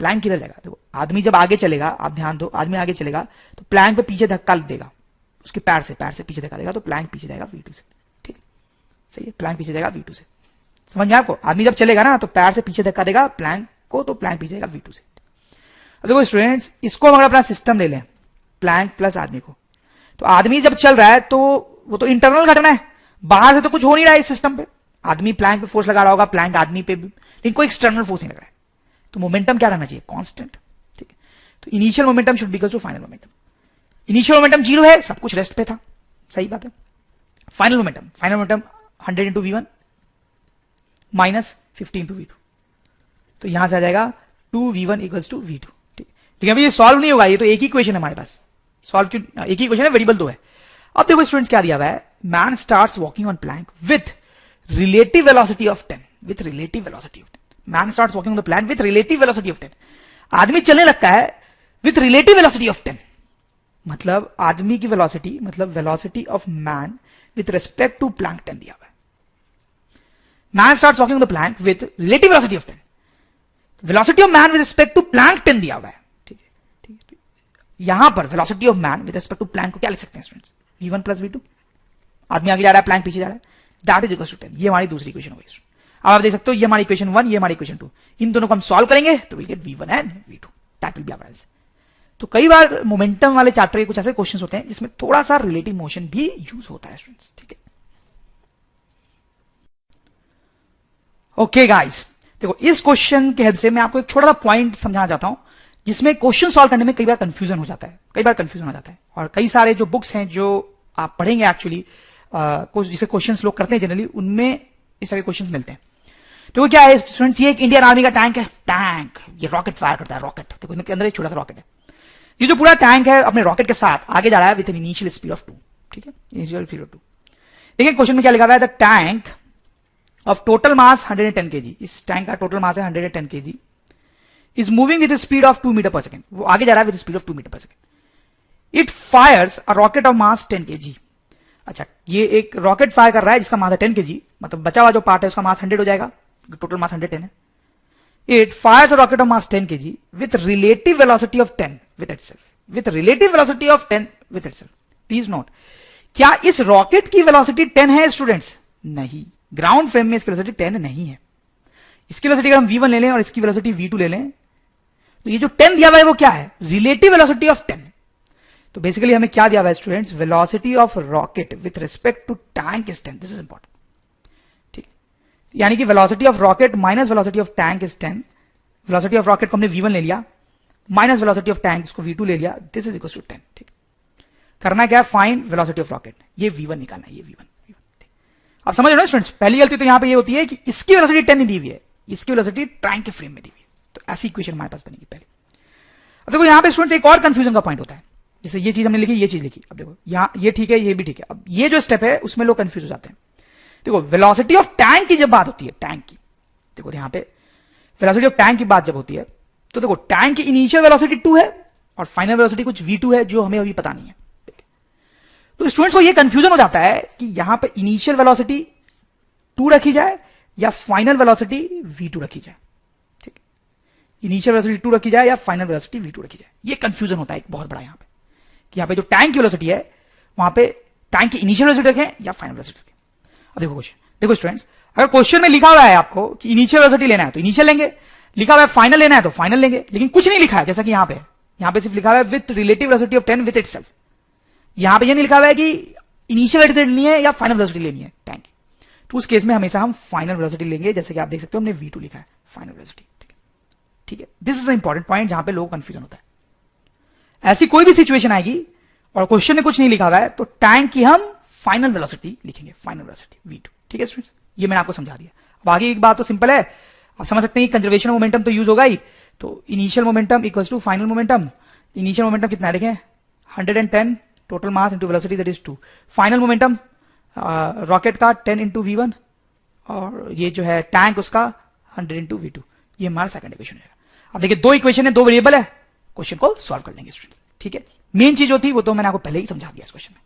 प्लैंक किधर जाएगा? देखो आदमी जब आगे चलेगा, आप ध्यान दो, आदमी आगे चलेगा तो प्लैंक पे पीछे धक्का देगा, उसके पैर से पीछे धक्का देगा, तो प्लैंक पीछे जाएगा v2 से। ठीक है, सही है, प्लैंक पीछे जाएगा v2 से। समझ में आपको? आदमी जब चलेगा ना तो पैर से पीछे धक्का देगा प्लैंक को, तो प्लैंक पीछे जाएगा v2 से। अब देखो स्टूडेंट्स, इसको हम अगर अपना सिस्टम ले लें, प्लैंक प्लस आदमी को, तो आदमी जब चल रहा है तो वो तो इंटरनल घटना है, बाहर से तो कुछ हो नहीं रहा है इस सिस्टम पे। आदमी प्लैंक पे फोर्स लगा रहा होगा, प्लैंक आदमी पे भी, लेकिन कोई एक्सटर्नल फोर्स नहीं लग रहा है, तो मोमेंटम क्या रहना चाहिए, कांस्टेंट। ठीक है, तो initial momentum should be equal to final momentum. Initial momentum 0 है, सब कुछ रेस्ट पे था, सही बात है। Final momentum 100 into v1 minus 50 into v2, तो यहां से आ जाएगा 2v1 इक्वल्स टू v2। ठीक, लेकिन अभी ये सॉल्व नहीं होगा, ये तो एक ही इक्वेशन है हमारे पास, सॉल्व क्यों, एक ही इक्वेशन है, वेरिएबल 2 है। अब देखो स्टूडेंट्स क्या दिया हुआ है, man starts walking on plank with relative velocity of 10, with relative velocity of 10। Man starts walking on the plank with relative velocity of 10। आदमी चलने लगता है विथ रिलेटिव वेलोसिटी ऑफ 10, मतलब आदमी की वेलोसिटी, मतलब velocity of man with respect to plank 10 दिया हुआ है। Man starts walking on the plank with relative velocity of 10, velocity of man with respect to plank 10 दिया हुआ है। ठीक है, ठीक है, यहां पर velocity of man with respect to plank को क्या लिख सकते हैं स्टूडेंट्स, v1 प्लस v2। आदमी आगे जा रहा है, प्लैंक पीछे जा रहा है, दैट इज इक्वल टू 10। ये हमारी दूसरी इक्वेशन हो गई। अब आप देख सकते हो, ये हमारी इक्वेशन 1, ये हमारी इक्वेशन 2, इन दोनों को हम सॉल्व करेंगे तो will get v1 and v2, that will be our answer. तो कई बार मोमेंटम वाले चैप्टर के कुछ ऐसे क्वेश्चंस होते हैं जिसमें थोड़ा सा रिलेटिव मोशन भी यूज होता है स्टूडेंट्स। ठीक है, ओके गाइस, देखो इस क्वेश्चन के हेल्प से मैं आपको एक छोटा सा पॉइंट समझाना चाहता हूं, जिसमें क्वेश्चन सॉल्व करने में कई बार कंफ्यूजन हो जाता है, कई बार कंफ्यूजन हो जाता है। और कई सारे जो बुक्स हैं जो आप पढ़ेंगे एक्चुअली, जिसे क्वेश्चंस लोग करते हैं जनरली, उनमें इस तरह के क्वेश्चंस मिलते हैं। तो क्या है स्टूडेंट्स, ये एक इंडियन आर्मी का टैंक है, टैंक ये रॉकेट फायर करता है, रॉकेट देखो इसके अंदर एक छोटा सा रॉकेट है। ये जो पूरा टैंक है अपने रॉकेट के साथ आगे जा रहा है with an initial speed of 2। ठीक है, इनिशियल स्पीड ऑफ 2। देखिए क्वेश्चन में क्या लिखा हुआ है, the tank of total mass 110 kg, इस टैंक का टोटल मास है 110 kg, is moving with speed of 2 metre per second, वो आगे जा रहा है with speed of 2 metre per second. It fires a rocket of mass 10 kg। अच्छा, ये एक रॉकेट फायर कर रहा है जिसका मास है 10 kg, मतलब बचा हुआ जो पार्ट है उसका मास 100 हो जाएगा, टोटल मास 110 है। It fires a rocket of mass 10 kg with relative velocity of 10 with itself, with relative velocity of 10 with itself. Please note, क्या इस रॉकेट की वेलोसिटी 10 है स्टूडेंट्स? नहीं, ग्राउंड फ्रेम में इसकी वेलोसिटी 10 नहीं है। इसकी वेलोसिटी अगर हम v1 ले लें और इसकी वेलोसिटी v2 ले लें, तो ये जो 10 दिया हुआ है वो क्या है, रिलेटिव वेलोसिटी ऑफ 10। तो बेसिकली हमें क्या दिया हुआ है students, velocity of rocket with respect to tank is 10, this is important. ठीक, यानी कि velocity of rocket minus velocity of tank is 10। Velocity of rocket को हमने v1 ले लिया, माइनस वेलोसिटी ऑफ टैंक इसको v2 ले लिया, दिस इज इक्वल टू 10। ठीक, करना क्या है, फाइंड वेलोसिटी ऑफ रॉकेट, ये v1 निकालना है, ये v1। आप समझ रहे हो स्टूडेंट्स, पहली गलती तो यहां पे ये होती है कि इसकी वेलोसिटी 10 नहीं दी हुई है, इसकी वेलोसिटी टैंक के फ्रेम में दी हुई है, तो ऐसी इक्वेशन हमारे पास बनेगी पहले। अब देखो यहां पे स्टूडेंट्स एक और कंफ्यूजन का पॉइंट होता है, जैसे ये चीज हमने लिखी, ये चीज लिखी, अब देखो यहां ये ठीक है, ये भी ठीक है। अब ये जो स्टेप है उसमें लोग कंफ्यूज हो जाते हैं। देखो वेलोसिटी ऑफ टैंक की जब बात होती है, टैंक की, देखो यहां पे वेलोसिटी ऑफ टैंक की बात जब होती है, तो देखो टैंक की इनिशियल वेलोसिटी 2 है और फाइनल वेलोसिटी कुछ v2 है जो हमें अभी पता नहीं है। तो स्टूडेंट्स को ये कंफ्यूजन हो जाता है कि यहां पे इनिशियल वेलोसिटी 2 रखी जाए या फाइनल वेलोसिटी v2 रखी जाए। ठीक, इनिशियल वेलोसिटी 2 रखी जाए या फाइनल वेलोसिटी v2 रखी जाए, ये कंफ्यूजन होता है एक बहुत बड़ा यहां पे, कि यहां पे जो टैंक की वेलोसिटी है वहां पे टैंक की इनिशियल वेलोसिटी रखें या फाइनल वेलोसिटी रखें। अब देखो क्वेश्चन, देखो स्टूडेंट्स, अगर क्वेश्चन में लिखा हुआ है आपको कि इनिशियल वेलोसिटी लेना है तो इनिशियल लेंगे, लिखा हुआ है फाइनल लेना है तो फाइनल लेंगे, लेकिन कुछ नहीं लिखा है जैसा कि यहां पे सिर्फ लिखा हुआ है with relative velocity of 10 with itself. यहां पे ये नहीं लिखा हुआ है कि इनिशियल वेलोसिटी लेनी है या फाइनल वेलोसिटी लेनी है टैंक, तो उस केस में हमेशा हम फाइनल वेलोसिटी लेंगे, जैसे कि आप देख सकते हो हमने v2 लिखा है, फाइनल वेलोसिटी। ठीक है, this is a important point जहां पे लोगों को कंफ्यूजन होता है। ऐसी कोई भी सिचुएशन आएगी और क्वेश्चन में कुछ नहीं लिखा हुआ है तो टैंक की हम फाइनल वेलोसिटी लिखेंगे, फाइनल वेलोसिटी v2। ठीक है स्टूडेंट्स, ये मैंने आपको समझा दिया। अब आगे एक बात तो सिंपल है, आप समझ सकते हैं कि कंजर्वेशन ऑफ मोमेंटम तो यूज होगा ही, तो initial momentum equals to final momentum. Initial momentum कितना है देखें, 110 total mass into velocity that is 2। Final momentum rocket का 10 इंटू v1 और ये जो है टैंक उसका 100 इंटू v2। ये हमारा सेकंड इक्वेशन है। अब देखिए दो इक्वेशन है, दो वेरिएबल है, क्वेश्चन को सॉल्व कर लेंगे स्टूडेंट। ठीक है, मेन चीज जो थी वो तो मैंने आपको पहले ही समझा दिया इस क्वेश्चन में।